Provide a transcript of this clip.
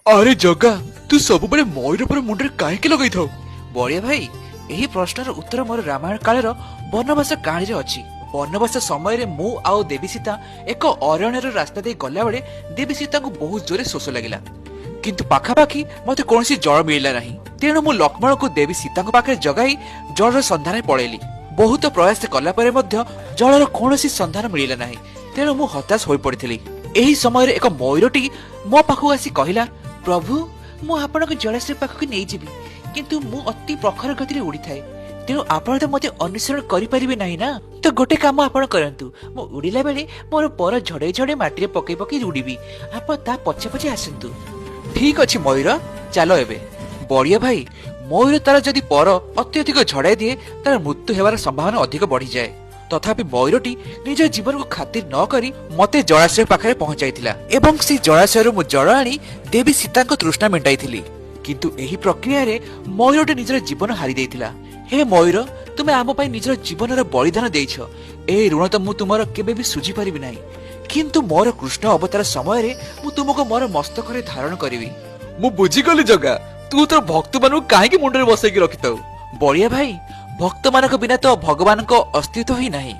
अरे जगा तू सब बड़े मयूर पर मुंडे काहे लगाई थाउ। बड़िया भाई यही प्रश्नर उत्तर मोर रामायण कालर वनवास कहानी अच्छी। वनवास समय मु आउ देवी सीता एक अरण्यर रास्ता दे गला बेले देवी सीता को बहुत जोरे शोष लगिला, किंतु पाखापाखी मते कौनसी जल मिलला नहीं। तेणु मु लक्ष्मण को देवी सीता पाखे जगाई जलर सन्धान पड़ेली। बहुत प्रयास कला परे मध्य जलर कौनसी सन्धान मिलला नहीं। तेणु मु हताश होई पड़िथिली। एही समय एक मयूरटी मो पाखु आसी कहिला, प्रभु मु आपनक जलाशय पाखक नहीं जीवी, किंतु मु अति प्रखर गति उड़ी थाए। तेणु आपण तो मते अनुसरण करि परिबे नहीं ना। तो गोटे काम आपण करंतु, मु उड़ीला बेले मोर पर झड़े झड़े माटी रे पकई पकई उड़ीबी, आप ता पछे पछे आसंतु। ठीक अछि मयूर, चलो एबे। बड़िया भाई मयूर तार जदि पर अत्यधिक झड़ाई दिए तार मृत्यु हेबार संभावना अधिक बढ़ी जाए। तथापि मयूरटी निज जीवन को खातिर न करी मते जलाशय पाखरे पहुंचाइथिला एवं से जलाशय मु जल आनी देवी सीता को तृष्णा मेंटाइथिली। किंतु एही प्रक्रिया रे मयूरटी निजर जीवन हारि देइथिला। हे मयूर, तुमे आम पई निजर जीवनर बलिदान देइछो। ए ऋण तो मु तुमर केबे भी सुझी परिबि नाही, किंतु मोर कृष्ण अवतार समय रे मु तुमको मोर मस्तक रे धारण करिवि। मु बुझी गली जगा, तू तो भक्त मानु काहे मुंडे बसैकी रखिताउ। बड़िया भाई भक्त मानक बिना तो भगवान को अस्तित्व ही नहीं।